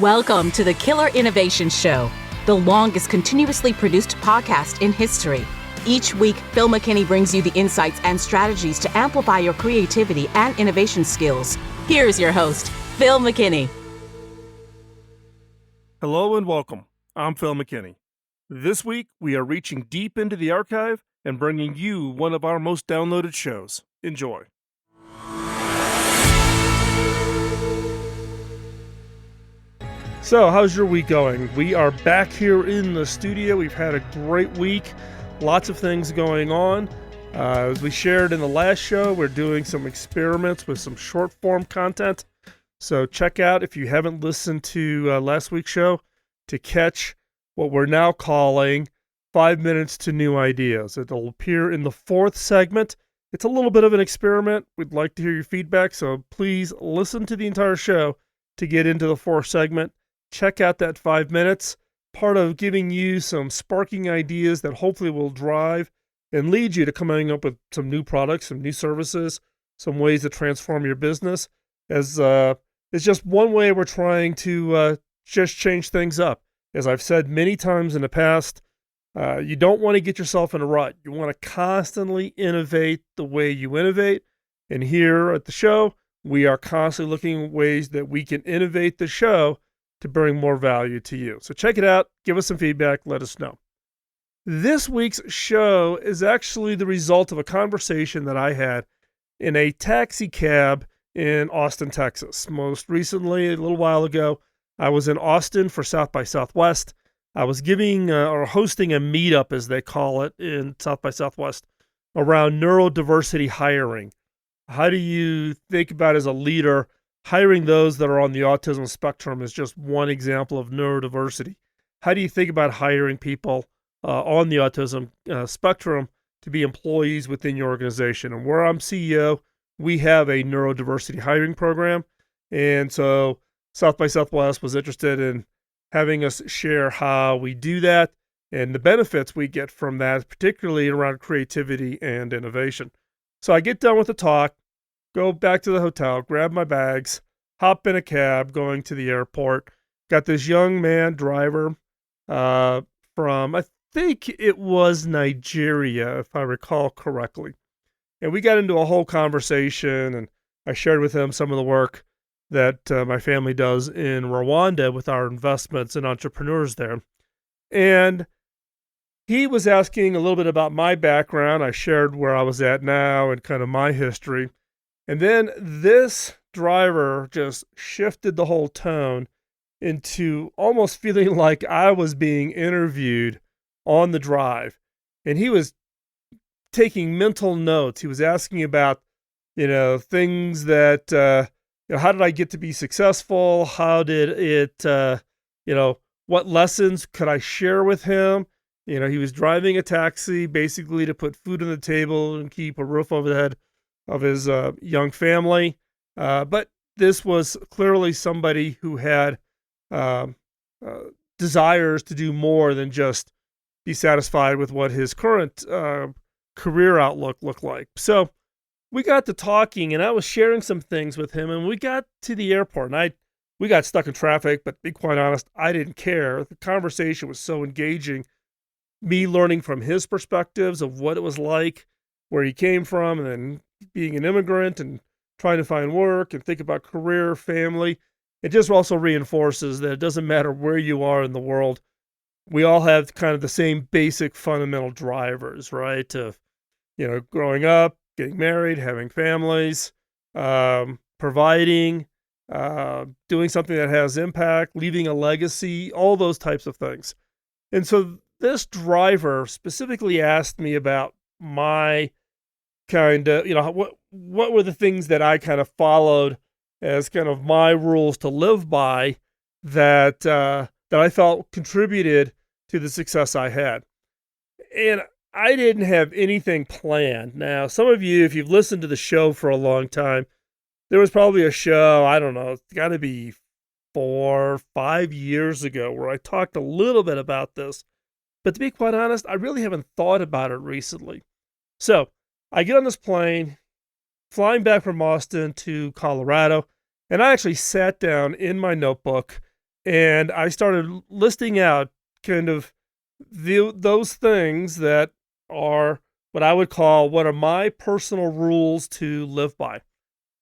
Welcome to the Killer Innovation Show, the longest continuously produced podcast in history. Each week, Phil McKinney brings you the insights and strategies to amplify your creativity and innovation skills. Here's your host, Phil McKinney. Hello and welcome. I'm Phil McKinney. This week, we are reaching deep into the archive and bringing you one of our most downloaded shows. Enjoy. So, how's your week going? We are back here in the studio. We've had a great week. Lots of things going on. As we shared in the last show, we're doing some experiments with some short form content. So check out, if you haven't listened to last week's show, to catch what we're now calling 5 Minutes to New Ideas. It'll appear in the fourth segment. It's a little bit of an experiment. We'd like to hear your feedback, so please listen to the entire show to get into the fourth segment. Check out that 5 minutes, part of giving you some sparking ideas that hopefully will drive and lead you to coming up with some new products, some new services, some ways to transform your business. As it's just one way we're trying to just change things up. As I've said many times in the past, you don't want to get yourself in a rut. You want to constantly innovate the way you innovate. And here at the show, we are constantly looking at ways that we can innovate the show to bring more value to you. So check it out. Give us some feedback. Let us know. This week's show is actually the result of a conversation that I had in a taxi cab in Austin, Texas. Most recently, a little while ago, I was in Austin for South by Southwest. I was giving or hosting a meetup, as they call it, in South by Southwest around neurodiversity hiring. How do you think about, as a leader, hiring those that are on the autism spectrum is just one example of neurodiversity. How do you think about hiring people on the autism spectrum to be employees within your organization? And where I'm CEO, we have a neurodiversity hiring program. And so South by Southwest was interested in having us share how we do that and the benefits we get from that, particularly around creativity and innovation. So I get done with the talk, go back to the hotel, grab my bags, hop in a cab going to the airport. Got this young man driver from, I think it was Nigeria, if I recall correctly. And we got into a whole conversation, and I shared with him some of the work that my family does in Rwanda with our investments and entrepreneurs there. And he was asking a little bit about my background. I shared where I was at now and kind of my history. And then this driver just shifted the whole tone into almost feeling like I was being interviewed on the drive. And he was taking mental notes. He was asking about, things that, how did I get to be successful? How did it, what lessons could I share with him? He was driving a taxi basically to put food on the table and keep a roof over the head of his young family. But this was clearly somebody who had desires to do more than just be satisfied with what his current career outlook looked like. So we got to talking, and I was sharing some things with him, and we got to the airport, and we got stuck in traffic, but to be quite honest, I didn't care. The conversation was so engaging, me learning from his perspectives of what it was like, where he came from, and then being an immigrant and trying to find work and think about career, family. It just also reinforces that it doesn't matter where you are in the world. We all have kind of the same basic fundamental drivers, right? Of, growing up, getting married, having families, providing, doing something that has impact, leaving a legacy, all those types of things. And so this driver specifically asked me about my kind of, what were the things that I kind of followed as kind of my rules to live by that I felt contributed to the success I had. And I didn't have anything planned. Now, some of you, if you've listened to the show for a long time, there was probably a show, I don't know, it's got to be 4 or 5 years ago where I talked a little bit about this. But to be quite honest, I really haven't thought about it recently. So I get on this plane, flying back from Austin to Colorado, and I actually sat down in my notebook And I started listing out kind of those things that are what I would call what are my personal rules to live by.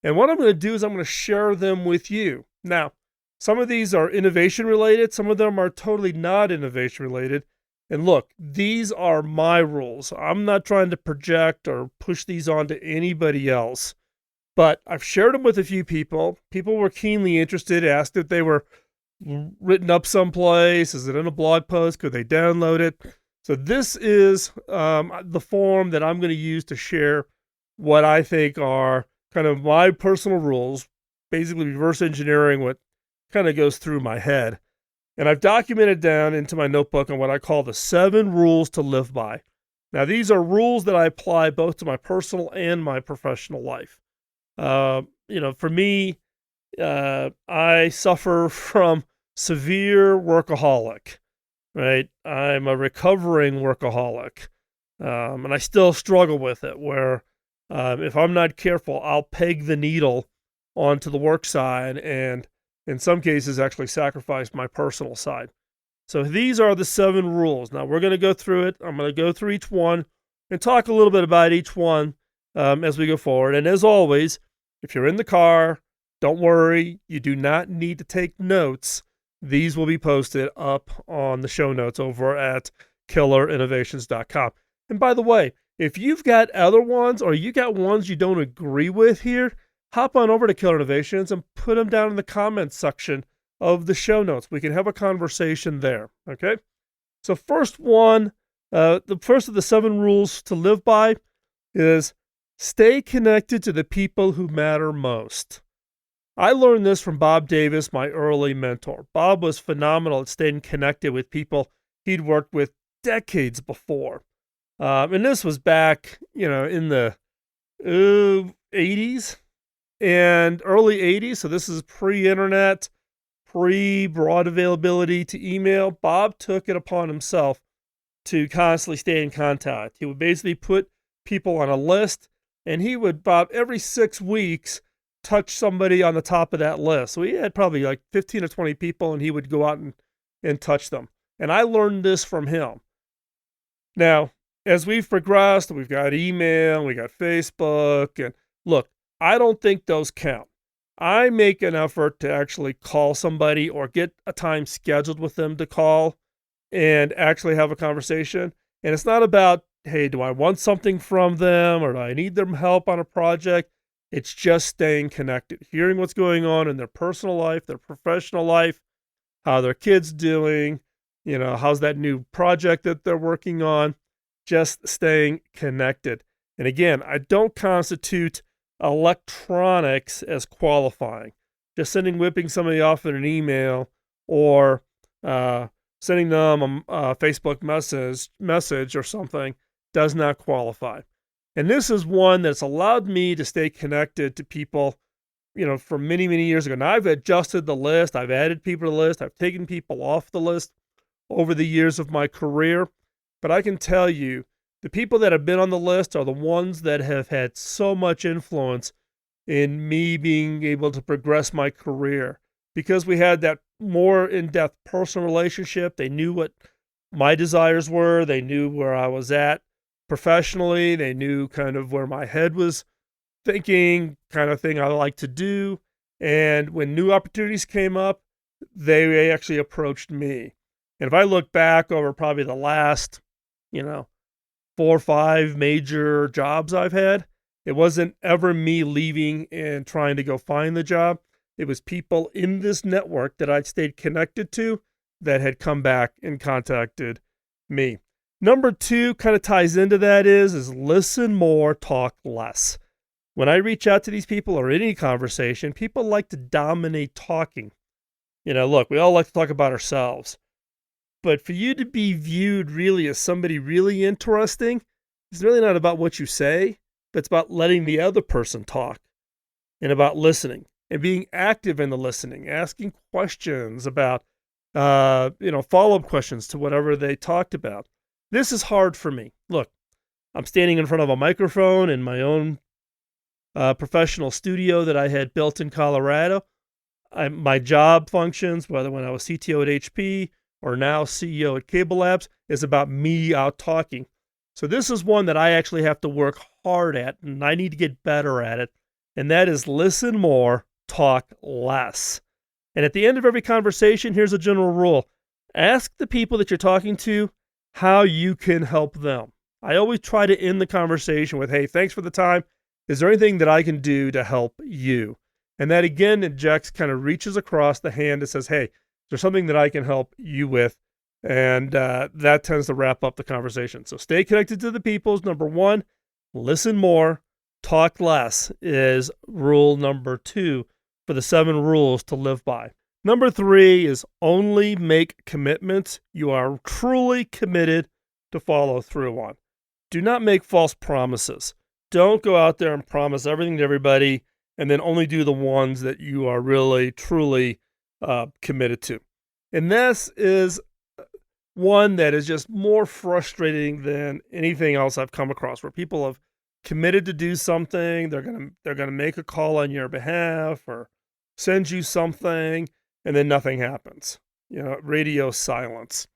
And what I'm going to do is I'm going to share them with you. Now, some of these are innovation related, some of them are totally not innovation related. And look, these are my rules. I'm not trying to project or push these onto anybody else. But I've shared them with a few people. People were keenly interested, asked if they were written up someplace. Is it in a blog post? Could they download it? So this is the form that I'm going to use to share what I think are kind of my personal rules, basically reverse engineering what kind of goes through my head. And I've documented down into my notebook on what I call the 7 rules to live by. Now, these are rules that I apply both to my personal and my professional life. For me, I suffer from severe workaholic, right? I'm a recovering workaholic, and I still struggle with it where if I'm not careful, I'll peg the needle onto the work side and in some cases actually sacrifice my personal side. So these are the 7 rules. Now we're going to go through it. I'm going to go through each one and talk a little bit about each one as we go forward. And as always, if you're in the car, don't worry. You do not need to take notes. These will be posted up on the show notes over at killerinnovations.com. And by the way, if you've got other ones or you got ones you don't agree with here, hop on over to Killer Innovations and put them down in the comments section of the show notes. We can have a conversation there, okay? So first one, the first of the 7 rules to live by is stay connected to the people who matter most. I learned this from Bob Davis, my early mentor. Bob was phenomenal at staying connected with people he'd worked with decades before. And this was back, in the 80s and early 80s. So this is pre-internet, pre-broad availability to email. Bob took it upon himself to constantly stay in contact. He would basically put people on a list, and he would, Bob, every 6 weeks, touch somebody on the top of that list. So he had probably like 15 or 20 people, and he would go out and touch them. And I learned this from him. Now, as we've progressed, we've got email, we got Facebook, and look, I don't think those count. I make an effort to actually call somebody or get a time scheduled with them to call and actually have a conversation. And it's not about, hey, do I want something from them or do I need their help on a project? It's just staying connected, hearing what's going on in their personal life, their professional life, how their kids doing, how's that new project that they're working on, just staying connected. And again, I don't constitute electronics as qualifying. Just whipping somebody off in an email or sending them a Facebook message or something does not qualify. And this is one that's allowed me to stay connected to people, for many, many years ago. Now I've adjusted the list. I've added people to the list. I've taken people off the list over the years of my career. But I can tell you, the people that have been on the list are the ones that have had so much influence in me being able to progress my career because we had that more in-depth personal relationship. They knew what my desires were. They knew where I was at professionally. They knew kind of where my head was thinking, kind of thing I like to do. And when new opportunities came up, they actually approached me. And if I look back over probably the last, 4 or 5 major jobs I've had, it wasn't ever me leaving and trying to go find the job. It was people in this network that I'd stayed connected to that had come back and contacted me. Number 2 kind of ties into that is listen more, talk less. When I reach out to these people or any conversation, people like to dominate talking. Look, we all like to talk about ourselves. But for you to be viewed really as somebody really interesting, it's really not about what you say, but it's about letting the other person talk and about listening and being active in the listening, asking questions about, follow-up questions to whatever they talked about. This is hard for me. Look, I'm standing in front of a microphone in my own professional studio that I had built in Colorado. my job functions, whether when I was CTO at HP or now CEO at Cable Labs, is about me out talking. So this is one that I actually have to work hard at, and I need to get better at it. And that is listen more, talk less. And at the end of every conversation, here's a general rule. Ask the people that you're talking to how you can help them. I always try to end the conversation with, hey, thanks for the time. Is there anything that I can do to help you? And that again injects, kind of reaches across the hand and says, hey, is there something that I can help you with? And that tends to wrap up the conversation. So stay connected to the people is number one. Listen more, talk less is rule number 2 for the 7 rules to live by. Number 3 is only make commitments you are truly committed to follow through on. Do not make false promises. Don't go out there and promise everything to everybody and then only do the ones that you are really, truly committed to. And this is one that is just more frustrating than anything else I've come across, where people have committed to do something, they're gonna make a call on your behalf or send you something, and then nothing happens. Radio silence.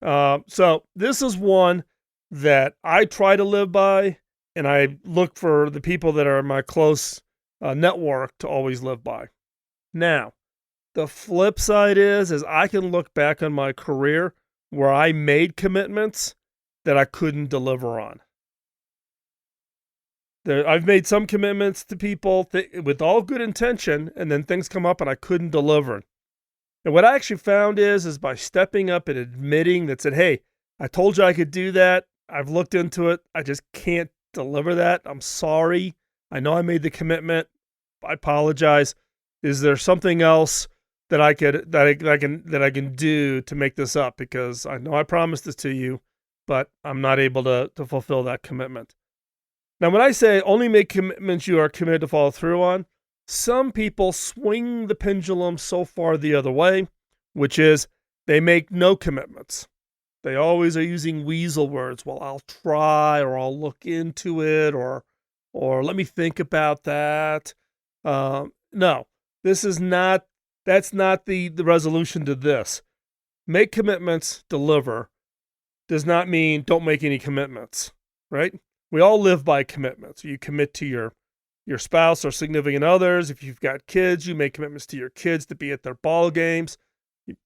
So this is one that I try to live by, and I look for the people that are my close network to always live by. Now, the flip side is I can look back on my career where I made commitments that I couldn't deliver on. I've made some commitments to people with all good intention, and then things come up and I couldn't deliver. And what I actually found is by stepping up and admitting that said, hey, I told you I could do that. I've looked into it. I just can't deliver that. I'm sorry. I know I made the commitment. I apologize. Is there something else that I can do to make this up? Because I know I promised this to you, but I'm not able to fulfill that commitment. Now, when I say only make commitments you are committed to follow through on, some people swing the pendulum so far the other way, which is they make no commitments. They always are using weasel words. Well, I'll try, or I'll look into it, or let me think about that. No, this is not. That's not the resolution to this. Make commitments, deliver, does not mean don't make any commitments, right? We all live by commitments. You commit to your spouse or significant others. If you've got kids, you make commitments to your kids to be at their ball games.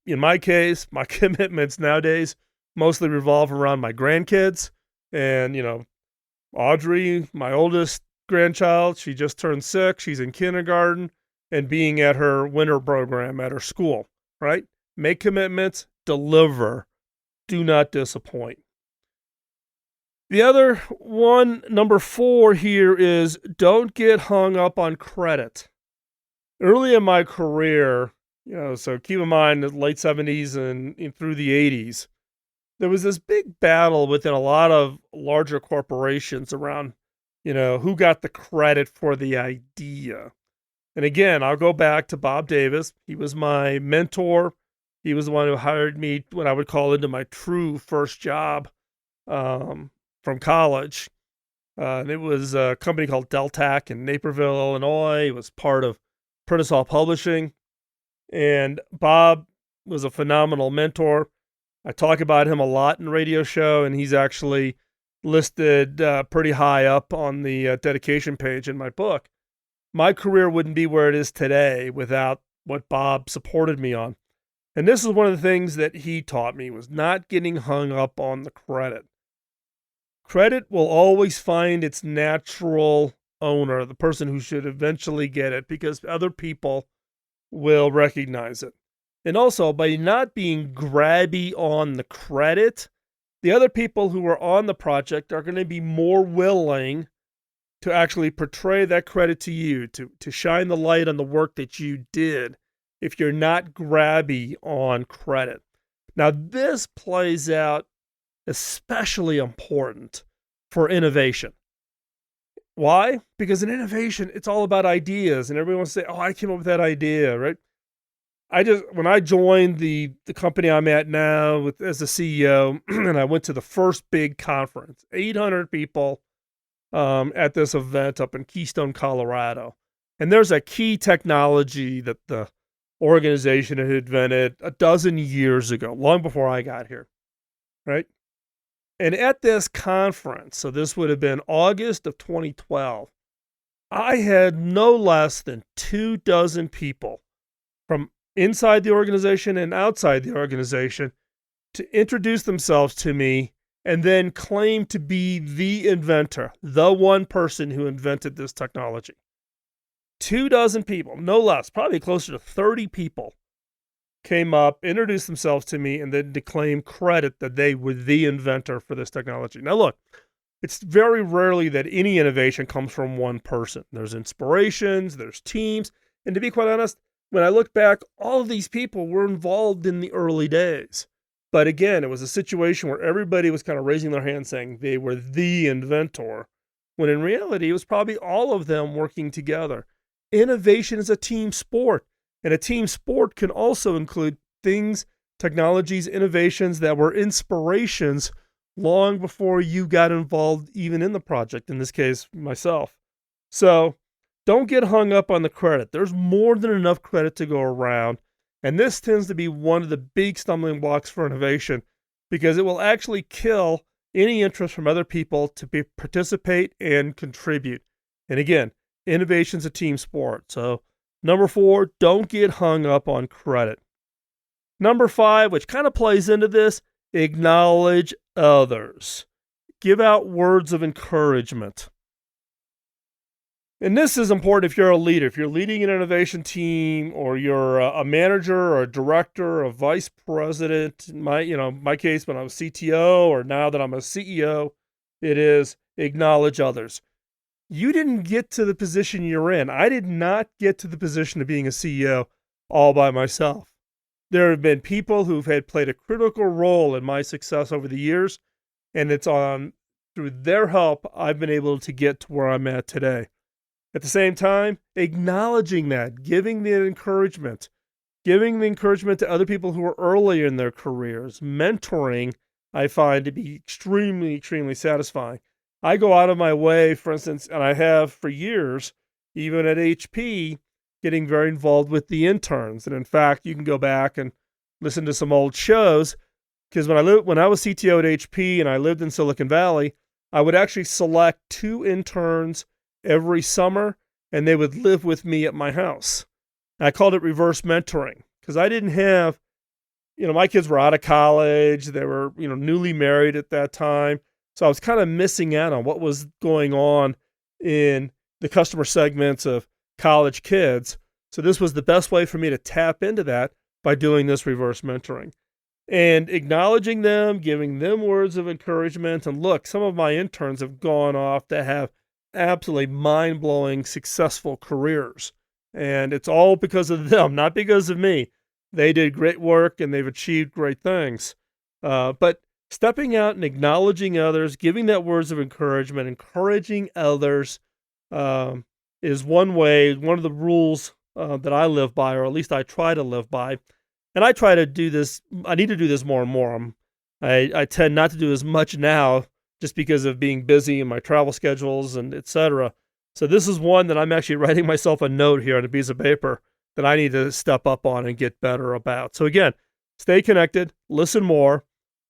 In my case, my commitments nowadays mostly revolve around my grandkids. And, Audrey, my oldest grandchild, she just turned 6. She's in kindergarten and being at her winter program at her school, right? Make commitments, deliver, do not disappoint. The other one, number 4 here, is don't get hung up on credit. Early in my career, so keep in mind the late 70s and through the 80s, there was this big battle within a lot of larger corporations around, who got the credit for the idea. And again, I'll go back to Bob Davis. He was my mentor. He was the one who hired me when I would call into my true first job from college. And it was a company called Deltac in Naperville, Illinois. It was part of Prentice Hall Publishing. And Bob was a phenomenal mentor. I talk about him a lot in the radio show, and he's actually listed pretty high up on the dedication page in my book. My career wouldn't be where it is today without what Bob supported me on. And this is one of the things that he taught me, was not getting hung up on the credit. Credit will always find its natural owner, the person who should eventually get it, because other people will recognize it. And also, by not being grabby on the credit, the other people who are on the project are going to be more willing to actually portray that credit to you, to shine the light on the work that you did, if you're not grabby on credit. Now, this plays out especially important for innovation. Why? Because in innovation, it's all about ideas, and everyone wants to say, oh, I came up with that idea, right? When I joined the company I'm at now as the CEO, and I went to the first big conference, 800 people at this event up in Keystone, Colorado. And there's a key technology that the organization had invented a dozen years ago, long before I got here, right? And at this conference, so this would have been August of 2012, I had no less than 24 people from inside the organization and outside the organization to introduce themselves to me and then claim to be the inventor, the one person who invented this technology. 24 people, no less, probably closer to 30 people came up, introduced themselves to me, and then to claim credit that they were the inventor for this technology. Now, look, it's very rarely that any innovation comes from one person. There's inspirations, there's teams, and to be quite honest, when I look back, all of these people were involved in the early days. But again, it was a situation where everybody was kind of raising their hand saying they were the inventor, when in reality, it was probably all of them working together. Innovation is a team sport, and a team sport can also include things, technologies, innovations that were inspirations long before you got involved even in the project, in this case, myself. So don't get hung up on the credit. There's more than enough credit to go around, and this tends to be one of the big stumbling blocks for innovation because it will actually kill any interest from other people to participate and contribute. And again, innovation's a team sport. So number 4, don't get hung up on credit. Number 5, which kind of plays into this, acknowledge others. Give out words of encouragement. And this is important if you're a leader. If you're leading an innovation team, or you're a manager or a director or a vice president, in my case, when I was CTO, or now that I'm a CEO, it is acknowledge others. You didn't get to the position you're in. I did not get to the position of being a CEO all by myself. There have been people who've played a critical role in my success over the years, and it's through their help I've been able to get to where I'm at today. At the same time, acknowledging that, giving the encouragement to other people who are earlier in their careers. Mentoring, I find to be extremely, extremely satisfying. I go out of my way, for instance, and I have for years, even at HP, getting very involved with the interns. And in fact, you can go back and listen to some old shows, because when I was CTO at HP and I lived in Silicon Valley, I would actually select 2 interns every summer, and they would live with me at my house. And I called it reverse mentoring, because I didn't have, my kids were out of college. They were, newly married at that time. So I was kind of missing out on what was going on in the customer segments of college kids. So this was the best way for me to tap into that, by doing this reverse mentoring and acknowledging them, giving them words of encouragement. And look, some of my interns have gone off to have absolutely mind-blowing, successful careers. And it's all because of them, not because of me. They did great work and they've achieved great things. But stepping out and acknowledging others, giving that words of encouragement, encouraging others is one way, one of the rules that I live by, or at least I try to live by. And I try to do this. I need to do this more and more. I tend not to do as much now just because of being busy and my travel schedules and etc. So this is one that I'm actually writing myself a note here on a piece of paper that I need to step up on and get better about. So again, stay connected, listen more,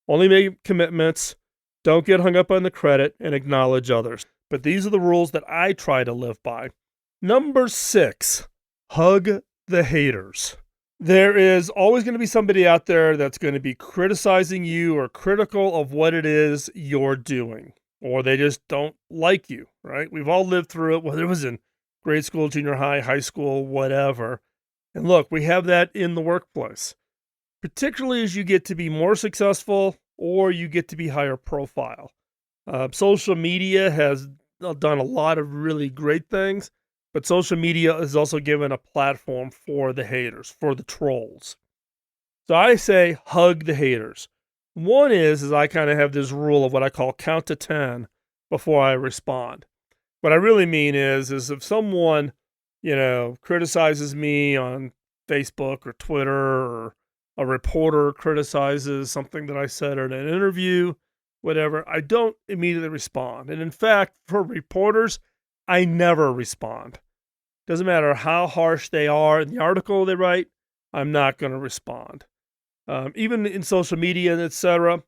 only make commitments, don't get hung up on the credit, and acknowledge others. But these are the rules that I try to live by. Number 6, hug the haters. There is always going to be somebody out there that's going to be criticizing you or critical of what it is you're doing, or they just don't like you, right? We've all lived through it, whether it was in grade school, junior high, high school, whatever. And look, we have that in the workplace, particularly as you get to be more successful or you get to be higher profile. Social media has done a lot of really great things, but social media has also given a platform for the haters, for the trolls. So I say hug the haters. One is I kind of have this rule of what I call count to 10 before I respond. What I really mean is if someone, criticizes me on Facebook or Twitter, or a reporter criticizes something that I said in an interview, whatever, I don't immediately respond. And in fact, for reporters, I never respond. Doesn't matter how harsh they are in the article they write, I'm not going to respond. Even in social media and etc.,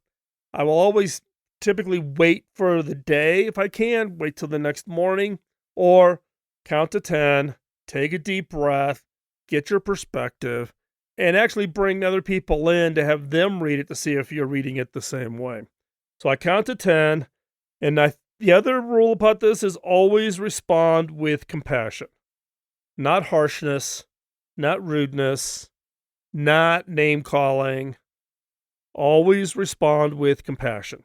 I will always typically wait for the day if I can, wait till the next morning, or count to 10, take a deep breath, get your perspective, and actually bring other people in to have them read it to see if you're reading it the same way. So I count to 10, and the other rule about this is always respond with compassion, not harshness, not rudeness, not name calling. Always respond with compassion.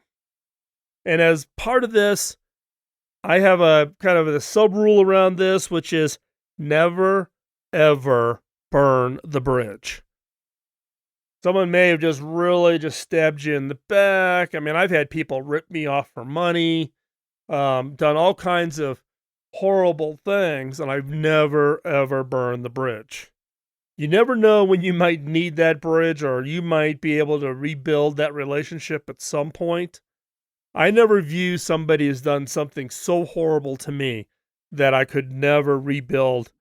And as part of this, I have a kind of a sub rule around this, which is never, ever burn the bridge. Someone may have just really just stabbed you in the back. I mean, I've had people rip me off for money, done all kinds of horrible things, and I've never, ever burned the bridge. You never know when you might need that bridge, or you might be able to rebuild that relationship at some point. I never view somebody has done something so horrible to me that I could never rebuild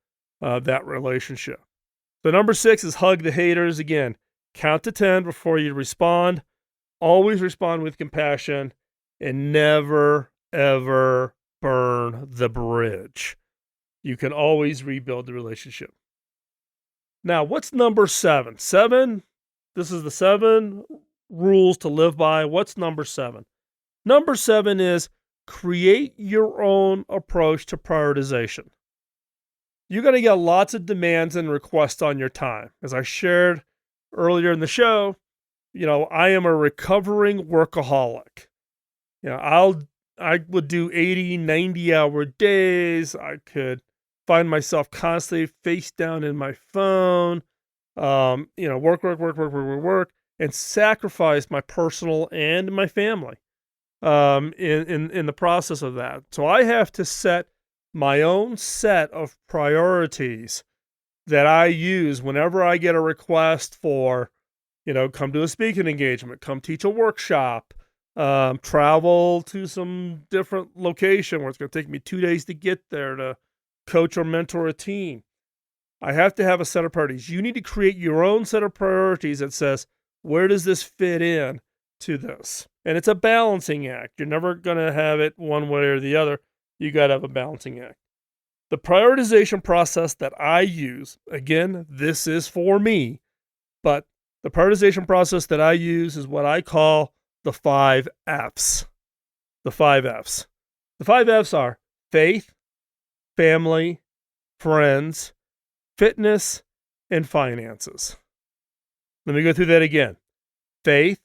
that relationship. So number 6 is hug the haters. Again, count to 10 before you respond. Always respond with compassion, and never, ever burn the bridge. You can always rebuild the relationship. Now, what's number 7? 7, this is the 7 rules to live by. What's number 7? Number 7 is create your own approach to prioritization. You're going to get lots of demands and requests on your time. As I shared earlier in the show, I am a recovering workaholic. I would do 80, 90-hour days. I could find myself constantly face down in my phone, work, and sacrifice my personal and my family in the process of that. So I have to set my own set of priorities that I use whenever I get a request for, come to a speaking engagement, come teach a workshop, travel to some different location where it's going to take me 2 days to get there to coach or mentor a team. I have to have a set of priorities. You need to create your own set of priorities that says, where does this fit in to this? And it's a balancing act. You're never going to have it one way or the other. You got to have a balancing act. The prioritization process that I use, again, this is for me, but the prioritization process that I use is what I call the 5 F's. The 5 F's. The 5 F's are faith, family, friends, fitness, and finances. Let me go through that again. Faith,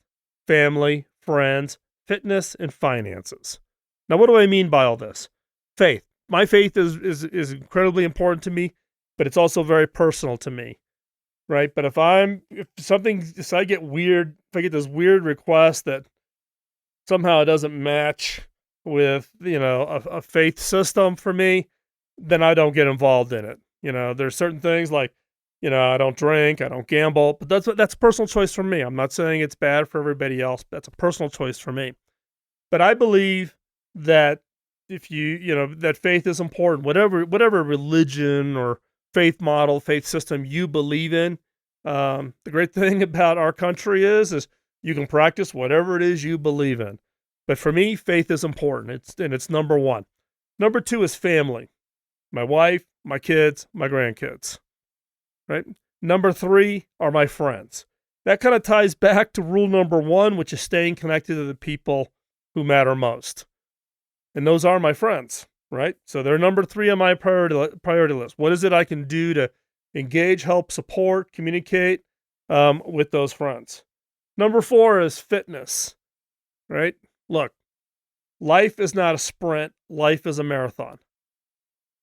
family, friends, fitness, and finances. Now, what do I mean by all this? Faith. My faith is incredibly important to me, but it's also very personal to me, right? But if I get this weird request that somehow it doesn't match with, a faith system for me, then I don't get involved in it. There's certain things like, I don't drink, I don't gamble, but that's a personal choice for me. I'm not saying it's bad for everybody else, but that's a personal choice for me. But I believe that if that faith is important, whatever religion or faith model, faith system you believe in, the great thing about our country is you can practice whatever it is you believe in. But for me, faith is important. It's number 1. Number 2 is family. My wife, my kids, my grandkids. Right? Number 3 are my friends. That kind of ties back to rule number 1, which is staying connected to the people who matter most. And those are my friends, right? So they're number 3 on my priority list. What is it I can do to engage, help, support, communicate with those friends? Number 4 is fitness, right? Look, life is not a sprint. Life is a marathon,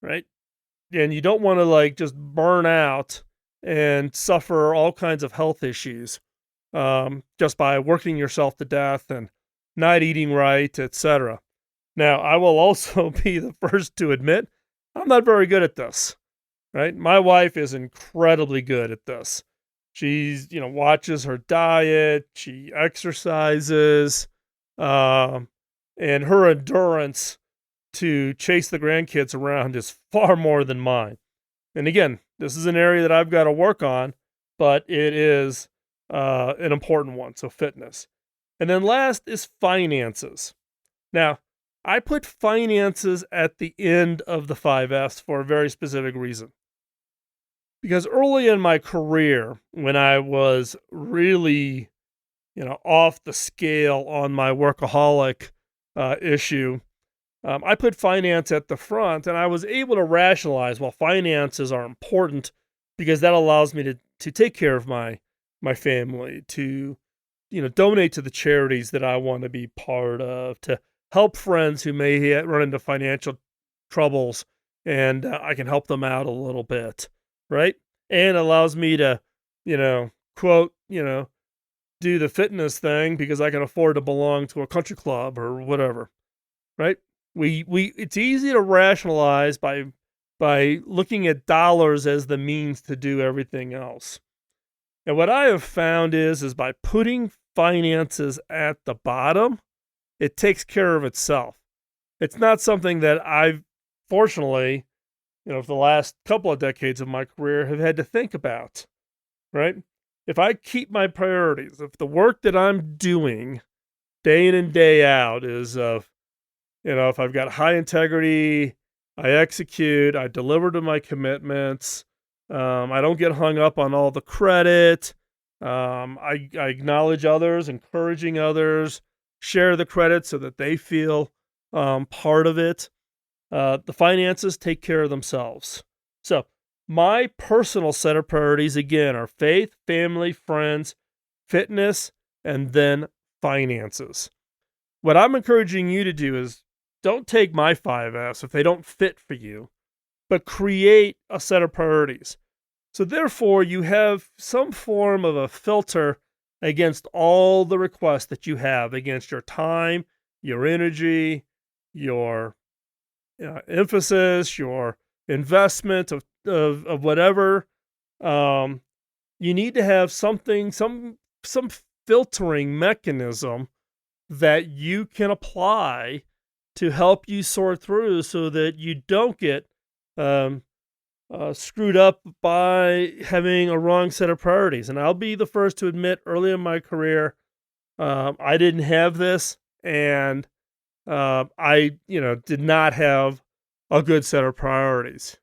right? And you don't want to just burn out and suffer all kinds of health issues just by working yourself to death and not eating right, etc. Now, I will also be the first to admit I'm not very good at this, right? My wife is incredibly good at this. She's, watches her diet, she exercises, and her endurance to chase the grandkids around is far more than mine. And again, this is an area that I've got to work on, but it is an important one. So fitness. And then last is finances. Now, I put finances at the end of the 5Fs for a very specific reason. Because early in my career, when I was really, off the scale on my workaholic issue, I put finance at the front, and I was able to rationalize, well, finances are important because that allows me to take care of my family, to donate to the charities that I want to be part of, to help friends who may run into financial troubles, and I can help them out a little bit, right? And allows me to, quote, do the fitness thing because I can afford to belong to a country club or whatever, right? It's easy to rationalize by looking at dollars as the means to do everything else. And what I have found is by putting finances at the bottom, it takes care of itself. It's not something that I've, fortunately, for the last couple of decades of my career have had to think about, right? If I keep my priorities, if the work that I'm doing day in and day out is of, if I've got high integrity, I execute, I deliver to my commitments, I don't get hung up on all the credit, I acknowledge others, encouraging others, share the credit so that they feel part of it. The finances take care of themselves. So my personal set of priorities, again, are faith, family, friends, fitness, and then finances. What I'm encouraging you to do is don't take my 5Fs if they don't fit for you, but create a set of priorities. So therefore, you have some form of a filter against all the requests that you have, against your time, your energy, your emphasis, your investment of whatever. You need to have something, some filtering mechanism that you can apply to help you sort through so that you don't get screwed up by having a wrong set of priorities. And I'll be the first to admit, early in my career, I didn't have this, and I did not have a good set of priorities.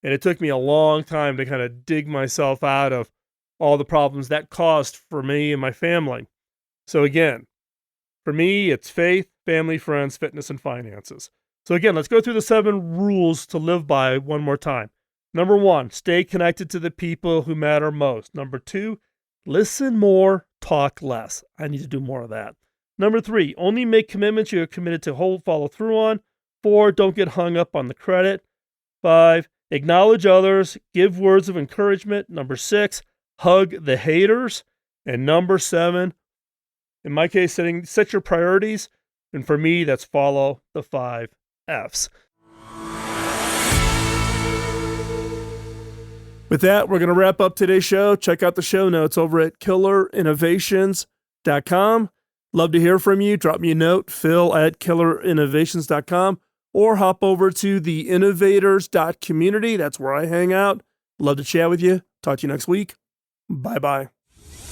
And it took me a long time to kind of dig myself out of all the problems that caused for me and my family. So again, for me, it's faith, family, friends, fitness, and finances. So again, let's go through the 7 rules to live by one more time. Number 1, stay connected to the people who matter most. Number 2, listen more, talk less. I need to do more of that. Number 3, only make commitments you are committed to follow through on. 4, don't get hung up on the credit. 5, acknowledge others, give words of encouragement. Number 6, hug the haters. And number 7, in my case, set your priorities. And for me, that's follow the 5 Fs. With that, we're going to wrap up today's show. Check out the show notes over at killerinnovations.com. Love to hear from you. Drop me a note, phil@killerinnovations.com, or hop over to the innovators.community. That's where I hang out. Love to chat with you. Talk to you next week. Bye-bye.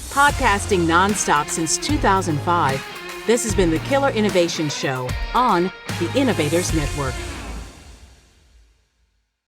Podcasting nonstop since 2005, this has been the Killer Innovation Show on the Innovators Network.